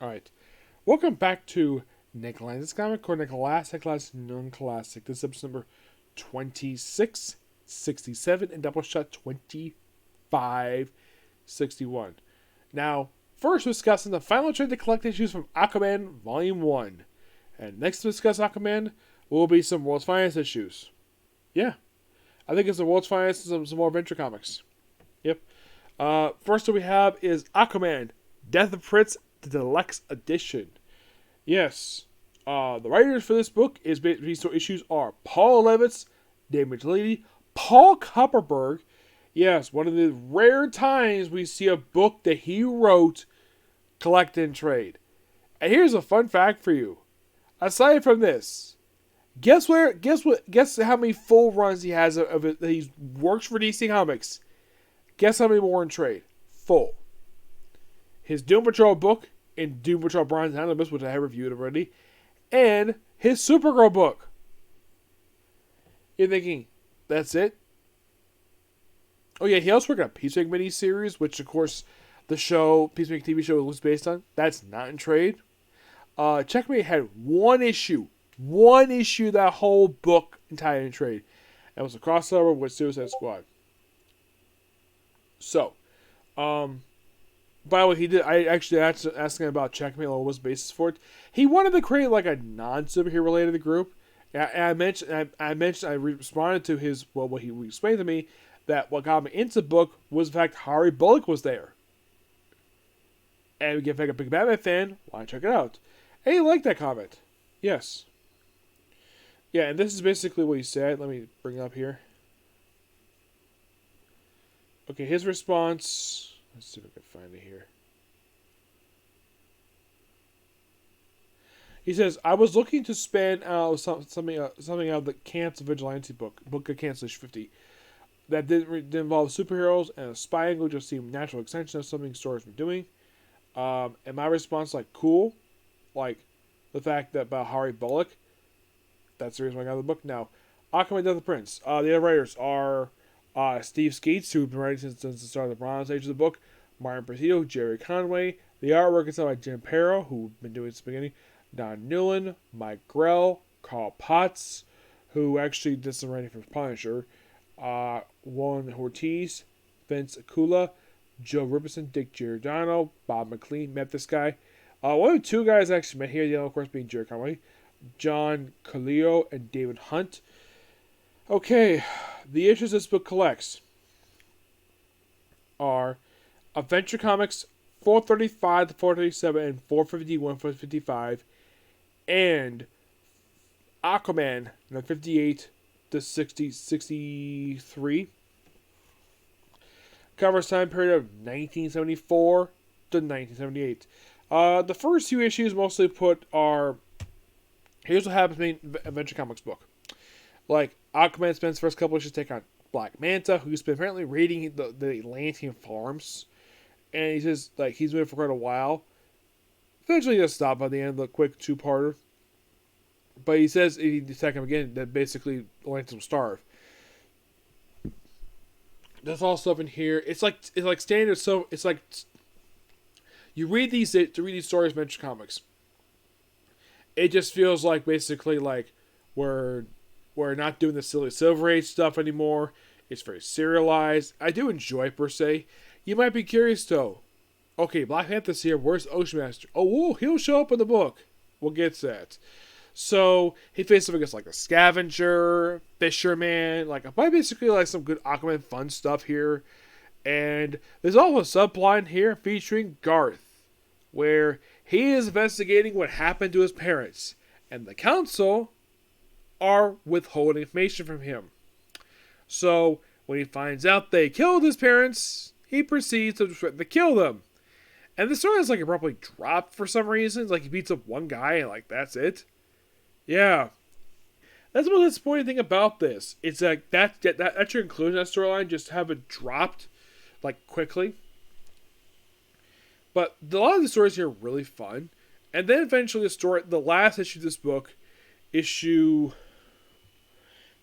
Alright. Welcome back to Nicholas Comic or Nicholas Non-Classic. This is episode number 2667 and Doubleshot 2561. Now, first we're discussing the final trade to collect issues from Aquaman Volume 1. And next to discuss Aquaman will be some World's Finest issues. Yeah. I think it's the World's Finest and some more adventure comics. Yep. First that we have is Aquaman, Death of Prince, the Deluxe edition. Yes. The writers for this book these issues are Paul Levitz, David Lady, Paul Kupperberg. Yes, one of the rare times we see a book that he wrote collect and trade. And here's a fun fact for you. Aside from this, guess how many full runs he has of it that he works for DC Comics. Guess how many more in trade? Full. His Doom Patrol book in Doom Patrol Bronze Omnibus, which I have reviewed already, and his Supergirl book. You're thinking, that's it? Oh yeah, he also worked on a Peacemaker miniseries, which of course the show, Peacemaker TV show was based on. That's not in trade. Checkmate had one issue that whole book entirely in trade. That was a crossover with Suicide Squad. So, by the way, he did. I actually asked him about Checkmate, what was the basis for it. He wanted to create like a non-superhero related group. And I responded to his what he explained to me that what got me into the book was the fact Harry Bullock was there. And we get like a big Batman fan, why check it out? And he liked that comment. Yes. Yeah, and this is basically what he said. Let me bring it up here. Okay, his response. Let's see if I can find it here. He says, I was looking to spin out something out of the Cancel Vigilante book of Cancel 50, that didn't involve superheroes, and a spy angle just seemed natural extension of something stories were doing. And my response, like, cool. Like, the fact that about Harry Bullock, that's the reason why I got the book. Now, Aquaman, Death of the Prince. The other writers are Steve Skeets, who's been writing since the start of the Bronze Age of the book, Martin Presidio, Jerry Conway. The artwork is done by Jim Pero, who's been doing it since the beginning, Don Newland, Mike Grell, Carl Potts, who actually did some writing for Punisher, Juan Ortiz, Vince Akula, Joe Riberson, Dick Giordano, Bob McLean, met this guy. One of the two guys I actually met here, the other, of course, being Jerry Conway, John Calio, and David Hunt. Okay, the issues this book collects are Adventure Comics 435 to 437 and 451 to 455, and Aquaman 58 to 63. Covers time period of 1974 to 1978. The first few issues mostly here's what happens in the Adventure Comics book. Like, Aquaman spends the first couple issues take on Black Manta, who's been apparently raiding the Atlantean farms. And he says, like, he's been there for quite a while. Eventually, he'll stop by the end of the quick two-parter. But he says, if you attack him again, that basically Atlantis will starve. There's all stuff in here. It's like standard. So it's like you read these stories, Adventure Comics. It just feels like basically like we're not doing the silly Silver Age stuff anymore. It's very serialized. I do enjoy it per se. You might be curious though. Okay, Black Panther's here. Where's Ocean Master? Oh, he'll show up in the book. We'll get to that. So he faces up against like a scavenger, fisherman, basically like some good Aquaman fun stuff here. And there's also a subplot here featuring Garth, where he is investigating what happened to his parents, and the council are withholding information from him. So when he finds out they killed his parents, he proceeds to threaten to kill them. And the story is like abruptly dropped for some reason. Like he beats up one guy and like that's it. Yeah. That's the most disappointing thing about this. It's like that's your inclusion in that storyline, just have it dropped like quickly. But a lot of the stories here are really fun. And then eventually the last issue of this book, it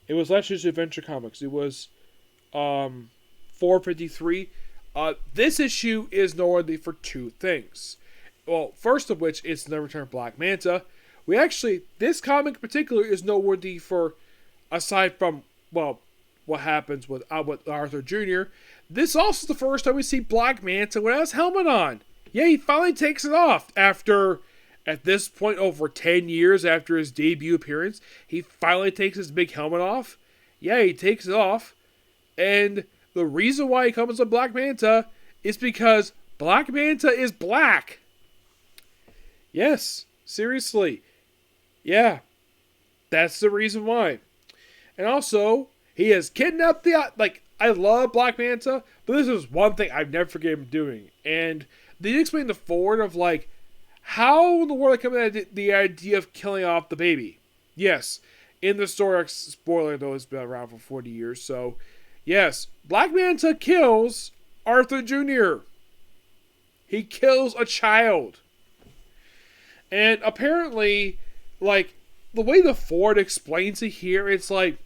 was last issue of Adventure Comics. It was 453. This issue is noteworthy for two things. Well, first of which is the return of Black Manta. We actually, this comic in particular is noteworthy for, aside from, well, what happens with Arthur Jr., this also is the first time we see Black Manta without his helmet on. Yeah, he finally takes it off after, at this point, over 10 years after his debut appearance. He finally takes his big helmet off. Yeah, he takes it off. And the reason why he comes with Black Manta is because Black Manta is black. Yes, seriously. Yeah, that's the reason why. And also, he has kidnapped the... Like, I love Black Manta, but this is one thing I've never forgiven him doing. And they explain the forward of, like, how in the world they come up with the idea of killing off the baby. Yes, in the story, spoiler though, it's been around for 40 years, so... Yes, Black Manta kills Arthur Jr. He kills a child. And apparently, like, the way the Ford explains it here, it's like,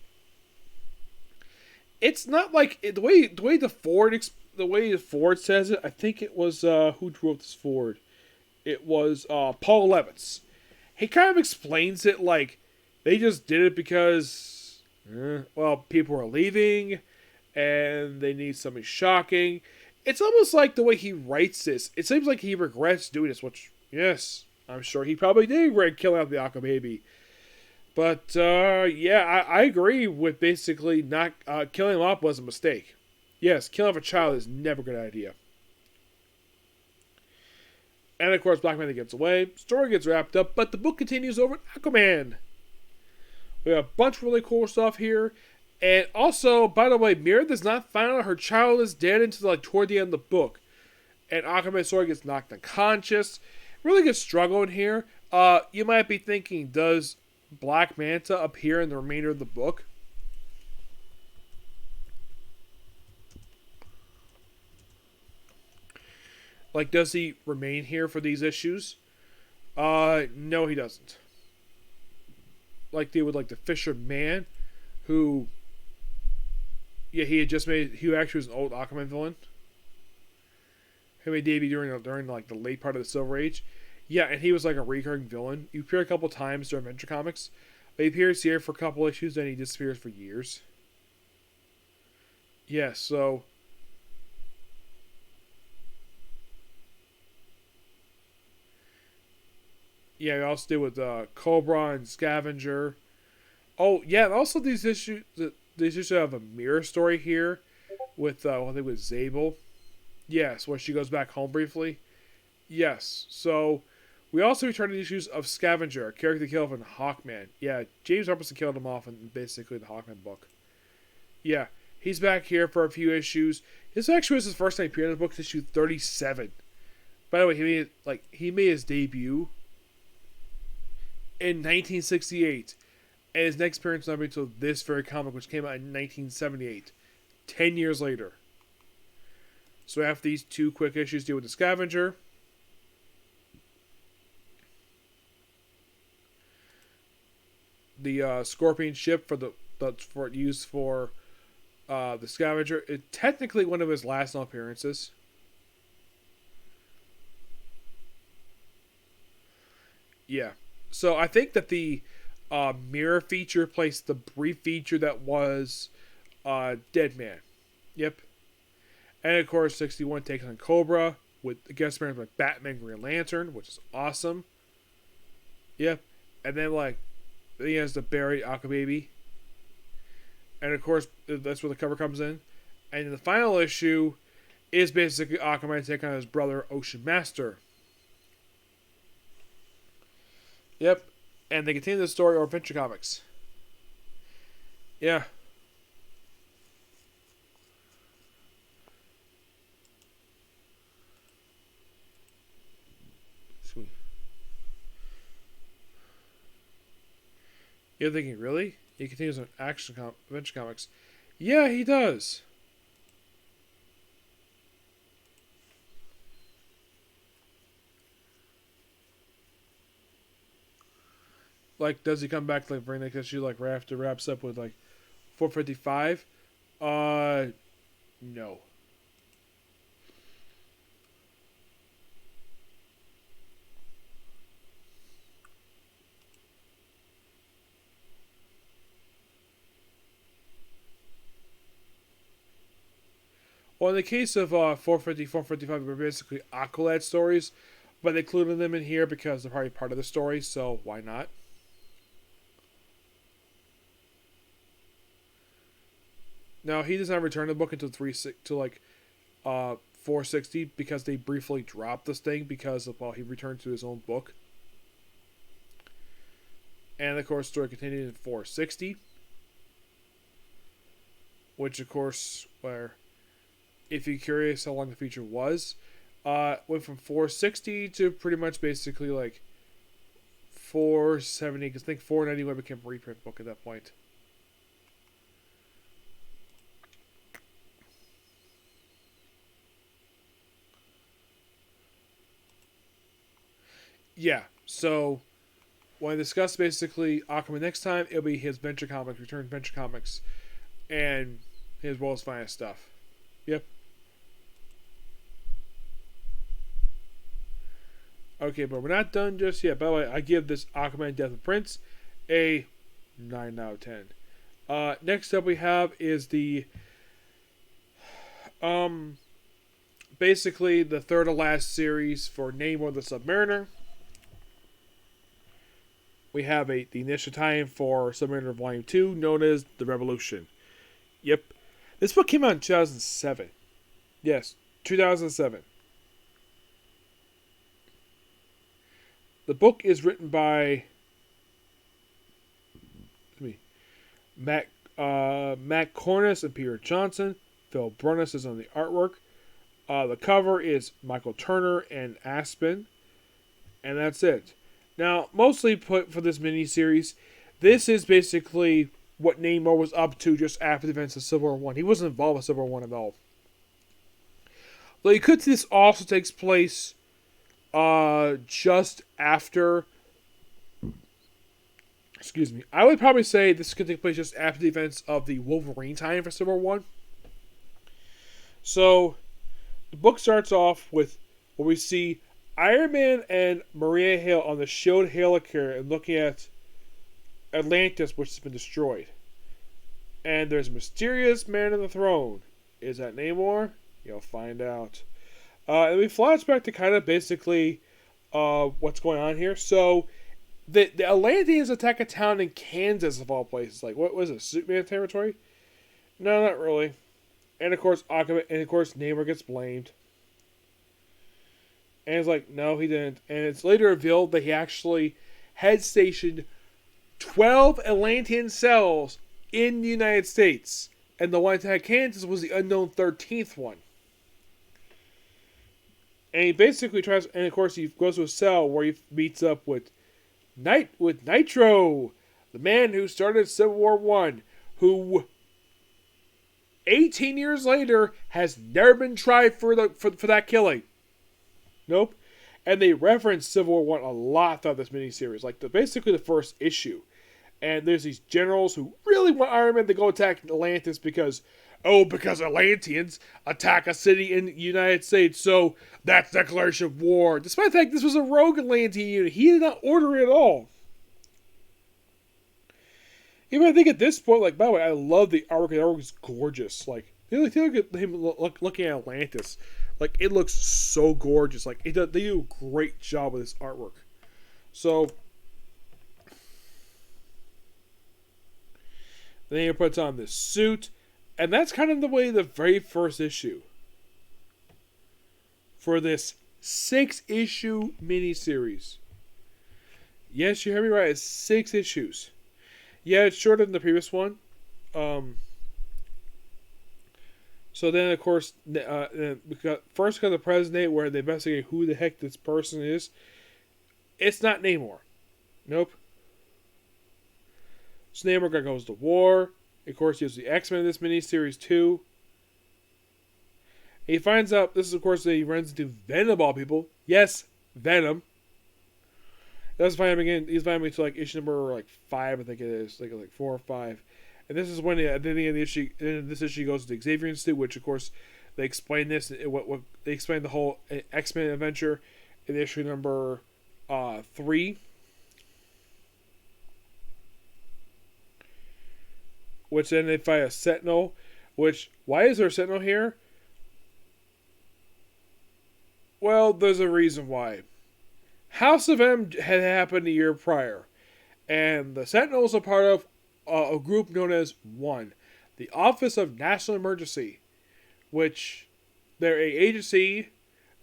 it's not like the way the way Ford says it. I think it was who wrote this Ford. It was Paul Levitz. He kind of explains it like they just did it because, well, people are leaving and they need something shocking. It's almost like the way he writes this. It seems like he regrets doing this, which, yes, I'm sure he probably did regret killing out the Aqua Baby. But, yeah, I agree with basically not killing him off was a mistake. Yes, killing off a child is never a good idea. And, of course, Black Manta gets away. Story gets wrapped up, but the book continues over at Aquaman. We have a bunch of really cool stuff here. And also, by the way, Mira does not find out her child is dead until like toward the end of the book. And Aquaman's story gets knocked unconscious. Really good struggle in here. You might be thinking, does Black Manta appear in the remainder of the book? Like, does he remain here for these issues? No, he doesn't. Like they would, like the Fisherman, who, yeah, he actually was an old Aquaman villain. He made debut during like the late part of the Silver Age. Yeah, and he was like a recurring villain. He appeared a couple times during Adventure Comics. But he appears here for a couple issues, then he disappears for years. Yeah, so yeah, we also did with Cobra and Scavenger. Oh yeah, and also these issues have a mirror story here with I think with Zabel. Yes, where she goes back home briefly. Yes, so we also return to the issues of Scavenger, a character killed in Hawkman. Yeah, James Robinson killed him off in basically the Hawkman book. Yeah, he's back here for a few issues. This actually was his first time appearing in the book, issue 37. By the way, he made his debut in 1968, and his next appearance not until this very comic, which came out in 1978, 10 years later. So after these two quick issues deal with the Scavenger, the Scorpion ship for used for the Scavenger, it's technically one of his last appearances. Yeah. So I think that the mirror feature replaced the brief feature that was Dead Man. Yep. And of course, 61 takes on Cobra with guest appearances like Batman, Green Lantern, which is awesome. Yep. And then he has the buried Aqua Baby. And of course, that's where the cover comes in. And the final issue is basically Aquaman taking on his brother, Ocean Master. Yep. And they continue the story over Adventure Comics. Yeah. Sweet. You're thinking, really? He continues on Adventure Comics. Yeah, he does. Like, does he come back like very next issue, like right after wraps up with like 455? No. Well, in the case of 450, 455, were basically Aqualad stories, but they included them in here because they're probably part of the story, so why not? Now, he does not return the book until 460 because they briefly dropped this thing because of, well, he returned to his own book. And of course, the story continued in 460, which of course, where if you're curious how long the feature was, went from 460 to pretty much basically like 470, because I think 491 became a reprint book at that point. Yeah, so when I discuss basically Aquaman next time, it'll be his Venture Comics, Return Venture Comics, and his world's finest stuff. Yep. Okay, but we're not done just yet. By the way, I give this Aquaman Death of Prince a 9 out of 10. Next up we have is the basically the third to last series for Namor the Sub-Mariner. We have the initial tie-in for Sub-Mariner Volume 2, known as the Revalution. Yep. This book came out in 2007. Yes, 2007. The book is written by Matt Cornish and Peter Johnson. Phil Brunnis is on the artwork. The cover is Michael Turner and Aspen. And that's it. Now, mostly put for this miniseries, this is basically what Namor was up to just after the events of Civil War 1. He wasn't involved with Civil War 1 at all. Though you could see this also takes place just after... Excuse me. I would probably say this could take place just after the events of the Wolverine time for Civil War 1. So, the book starts off with what we see Iron Man and Maria Hill on the shield helicarrier and looking at Atlantis, which has been destroyed. And there's a mysterious man on the throne. Is that Namor? You'll find out. And we flashback to kind of basically what's going on here. So, the Atlanteans attack a town in Kansas, of all places. Like, what was it? Superman territory? No, not really. And of course, Namor gets blamed. And it's like, no, he didn't. And it's later revealed that he actually had stationed 12 Atlantean cells in the United States. And the one that had Kansas was the unknown 13th one. And he basically tries, and of course he goes to a cell where he meets up with Nitro, the man who started Civil War 1, who 18 years later has never been tried for that killing. Nope. And they reference Civil War 1 a lot throughout this miniseries. Like, basically the first issue. And there's these generals who really want Iron Man to go attack Atlantis because Atlanteans attack a city in the United States, so that's declaration of war. Despite the fact this was a rogue Atlantean unit, he did not order it at all. Even I think at this point, like, by the way, I love the artwork. The artwork is gorgeous. Like, look at him looking at Atlantis. Like, it looks so gorgeous. Like, they do a great job with this artwork. So, then he puts on this suit. And that's kind of the way the very first issue for this 6-issue miniseries. Yes, you heard me right. It's 6 issues. Yeah, it's shorter than the previous one. So then, of course, we got the President, where they investigate who the heck this person is. It's not Namor. Nope. So Namor goes to war. Of course, he has the X-Men in this miniseries too. And he finds out, this is of course that he runs into Venom of all people. Yes, Venom. That's find him again. He's finding me to like issue number 5, I think it is, like 4 or 5. And this is when at the end of the issue, this issue goes to the Xavier Institute, which of course they explain this. What they explain the whole X-Men adventure in issue number 3. Which then they fight a Sentinel. Which, why is there a Sentinel here? Well, there's a reason why. House of M had happened a year prior, and the Sentinels are part of a group known as ONE, the Office of National Emergency, which they're a agency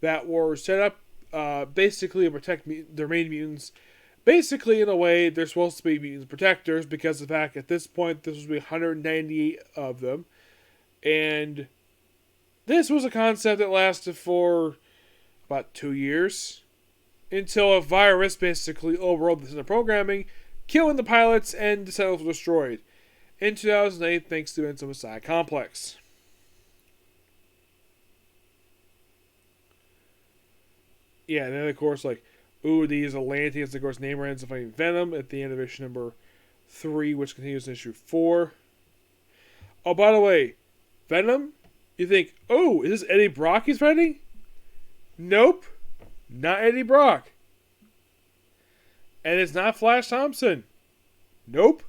that were set up basically to protect their main mutants. Basically, in a way, they're supposed to be mutant protectors because of the fact at this point this was 198 of them, and this was a concept that lasted for about 2 years until a virus basically overrode the programming, killing the pilots, and the Sentinels were destroyed in 2008 thanks to the Messiah Complex. Yeah, and then of course, like, these Atlanteans, of course, Namor ends up fighting Venom at the end of issue number 3, which continues in issue 4. Oh, by the way, Venom, you think, is this Eddie Brock he's fighting? Nope, not Eddie Brock. And it's not Flash Thompson. Nope.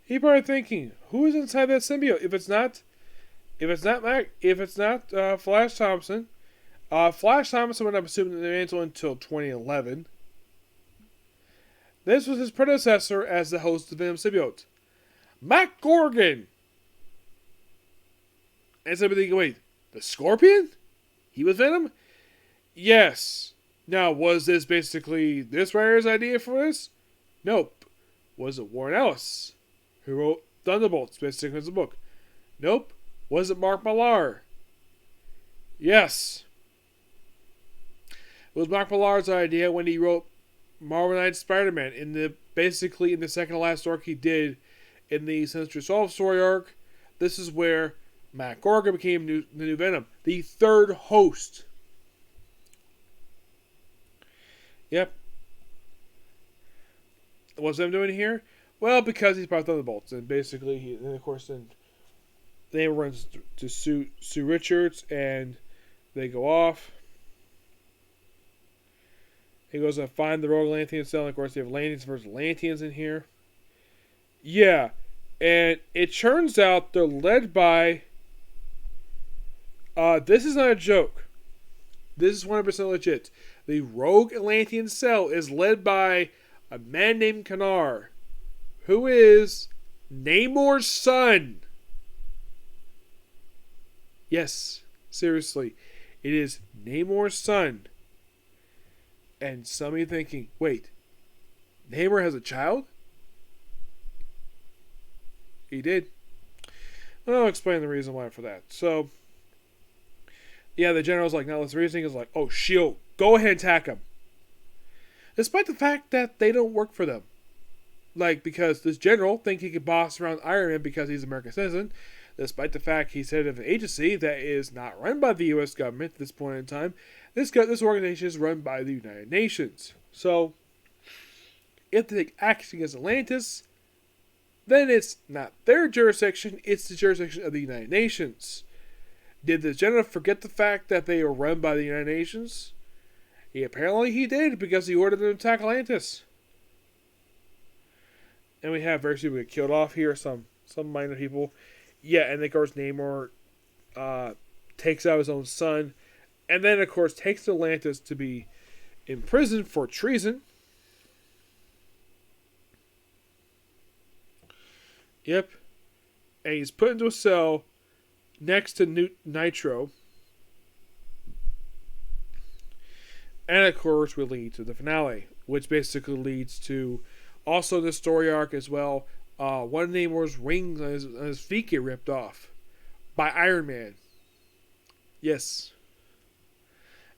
He probably thinking, who is inside that symbiote? If it's not Flash Thompson, Flash Thompson went up assuming the mantle until 2011. This was his predecessor as the host of Venom symbiote, Matt Gorgon. And somebody thinking, wait, the Scorpion? He was Venom? Yes. Now, was this basically this writer's idea for this? Nope. Was it Warren Ellis, who wrote Thunderbolts, basically as a book? Nope. Was it Mark Millar? Yes. It was Mark Millar's idea when he wrote Marvel Knights Spider-Man in the second to last arc he did in the Sinister 12 story arc. This is where Matt Gorgon became the new Venom, the third host. Yep. What's Venom doing here? Well, because he's part of Thunderbolts, and basically, they runs to Sue Richards, and they go off. He goes to find the Rogue Atlantean cell, and of course, they have Atlanteans versus Atlanteans in here. Yeah, and it turns out they're led by. This is not a joke. This is 100% legit. The Rogue Atlantean cell is led by a man named Kanar, who is Namor's son. Yes, seriously. It is Namor's son. And some of you thinking, wait, Namor has a child? He did. I'll explain the reason why for that. So, yeah, the general's like, now this reasoning is like, oh, S.H.I.E.L.D., go ahead and attack him. Despite the fact that they don't work for them. Like, because this general thinks he could boss around Iron Man because he's an American citizen, despite the fact he's head of an agency that is not run by the U.S. government at this point in time. This organization is run by the United Nations. So, if they take action against Atlantis, then it's not their jurisdiction, it's the jurisdiction of the United Nations. Did the general forget the fact that they are run by the United Nations? Apparently he did, because he ordered them to attack Atlantis. And we have various people get killed off here, some minor people. Yeah, and of course Namor takes out his own son, and then of course takes Atlantis to be imprisoned for treason. Yep. And he's put into a cell next to Nitro. And of course we lead to the finale, which basically leads to also the story arc as well. One of Namor's rings on his feet get ripped off by Iron Man. Yes.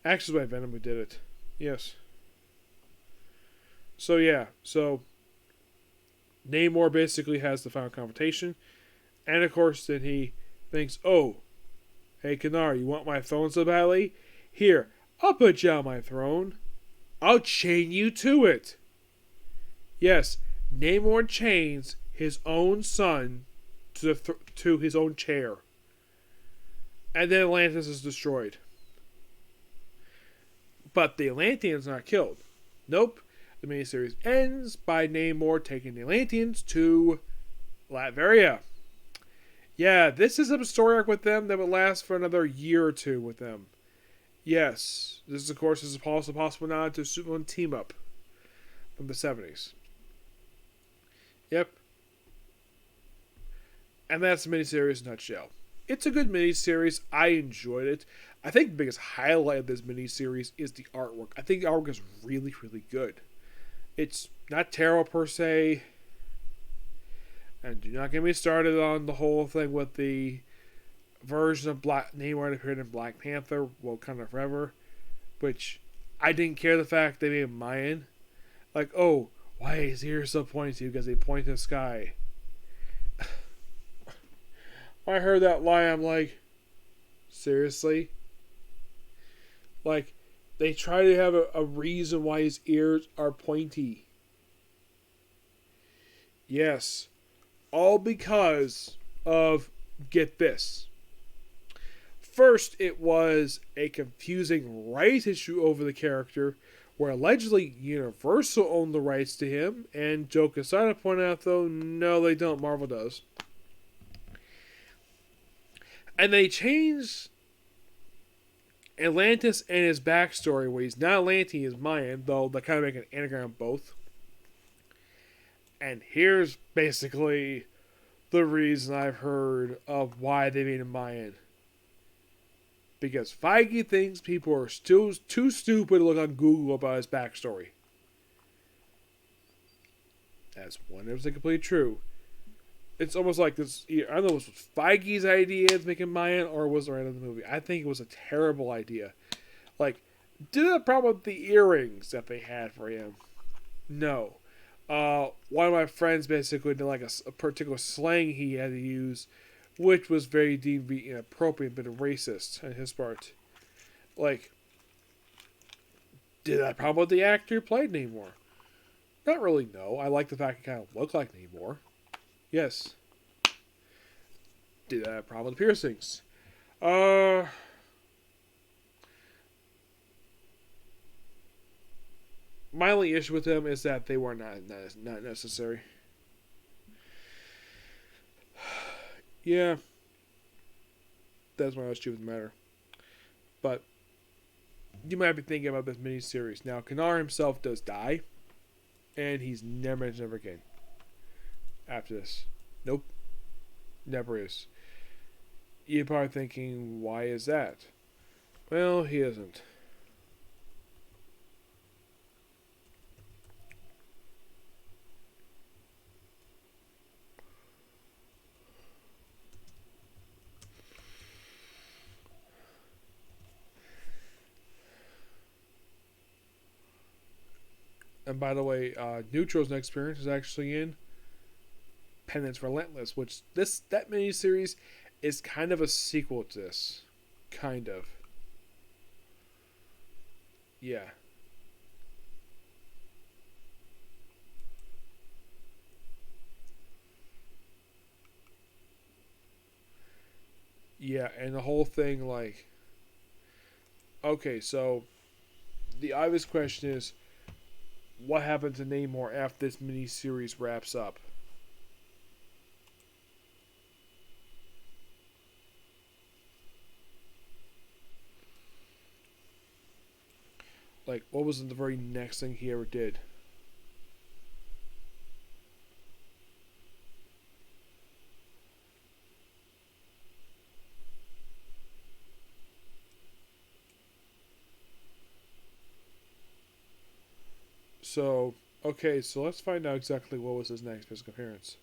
Actually, by Venom who did it. Yes. So yeah, Namor basically has the final confrontation, and of course then he thinks, oh, hey Kanar, you want my throne so badly? Here, I'll put you on my throne. I'll chain you to it. Yes, Namor chains his own son to his own chair. And then Atlantis is destroyed. But the Atlanteans are not killed. Nope. The miniseries ends by Namor taking the Atlanteans to Latveria. Yeah, this is a story arc with them that will last for another year or two with them. Yes, this is of course is also possible nod to Superman team up from the 70s. Yep, and that's the miniseries in a nutshell. It's a good miniseries. I enjoyed it. I think the biggest highlight of this miniseries is the artwork. I think the artwork is really, really good. It's not terrible per se. And do not get me started on the whole thing with the version of Black Namor that appeared in Black Panther, Wakanda Forever, which I didn't care the fact they made him Mayan. Like, oh, why is he so pointy? Because they point to the sky. When I heard that line, I'm like, seriously? Like, they try to have a reason why his ears are pointy. Yes. All because of, get this. First, it was a confusing rights issue over the character, where allegedly Universal owned the rights to him, and Joe Quesada pointed out, though, no, they don't. Marvel does. And they changed Atlantis and his backstory, where he's not Atlantean, he's Mayan, though they kind of make an anagram of both. And here's basically the reason I've heard of why they made him Mayan. Because Feige thinks people are still too stupid to look on Google about his backstory. That's 100% completely true. It's almost like this. I don't know if it was Feige's idea to make him Mayan or was it right in the movie. I think it was a terrible idea. Like, did it have a problem with the earrings that they had for him? No. One of my friends basically did like a particular slang he had to use, which was very deemed to be inappropriate, but racist on his part. Like, did that have a problem with the actor who played Namor? Not really, no. I like the fact he kind of looked like Namor. Yes. Did that have a problem with the piercings? My only issue with them is that they were not necessary. Yeah. That's my issue with the matter. But you might be thinking about this miniseries. Now, Kanar himself does die, and he's never mentioned ever again. After this. Nope. Never is. You're probably thinking, why is that? Well, he isn't. And by the way, Neutro's next appearance is actually in Penance Relentless, which that miniseries is kind of a sequel to this. Kind of. Yeah. Yeah, and the whole thing, like... Okay, so... The obvious question is... What happens to Namor after this miniseries wraps up? Like, what was the very next thing he ever did? So, okay, so let's find out exactly what was his next physical appearance.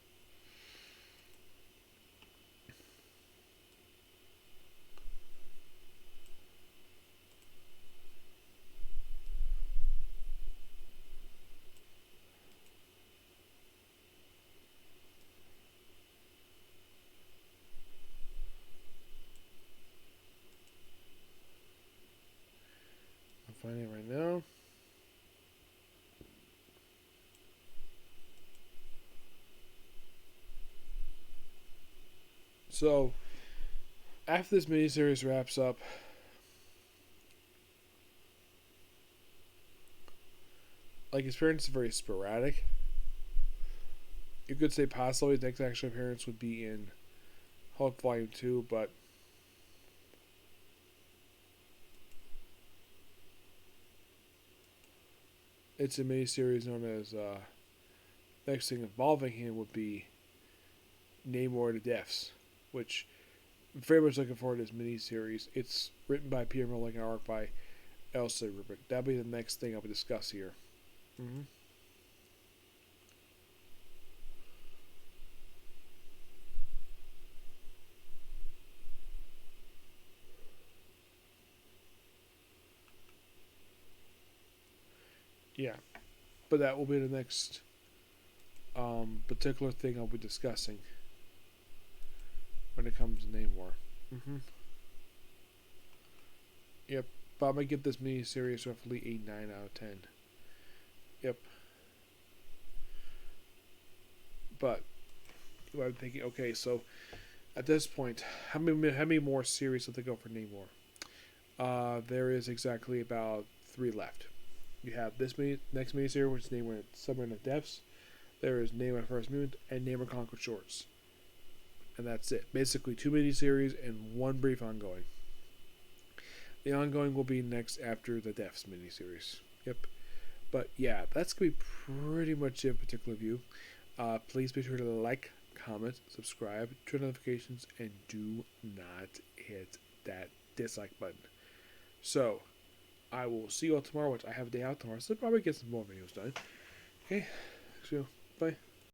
I'm finding it right now. So, after this miniseries wraps up, like, his appearance is very sporadic. You could say possibly his next actual appearance would be in Hulk Volume 2, but it's a miniseries known as next thing involving him would be Namor the Deaths, which I'm very much looking forward to this miniseries. It's written by Peter Milligan and art by Elsa Rubik. That'll be the next thing I'll discuss here. Mm-hmm. Yeah, but that will be the next particular thing I'll be discussing when it comes to Namor. Mm-hmm. Yep, but I'm gonna give this miniseries roughly a 9 out of 10. Yep. But I'm thinking, okay, so at this point, how many more series will they go for Namor? There is exactly about 3 left. You have this next miniseries, which is Namor Sub-Marnier Depths. There is Namor First Mutant and Namor Conquered Shorts. And that's it. Basically 2 miniseries and 1 brief ongoing. The ongoing will be next after the Deaths miniseries. Yep. But yeah, that's going to be pretty much it, particular view. Please be sure to like, comment, subscribe, turn notifications, and do not hit that dislike button. So, I will see you all tomorrow, which I have a day out tomorrow, so I'll probably get some more videos done. Okay, so, bye.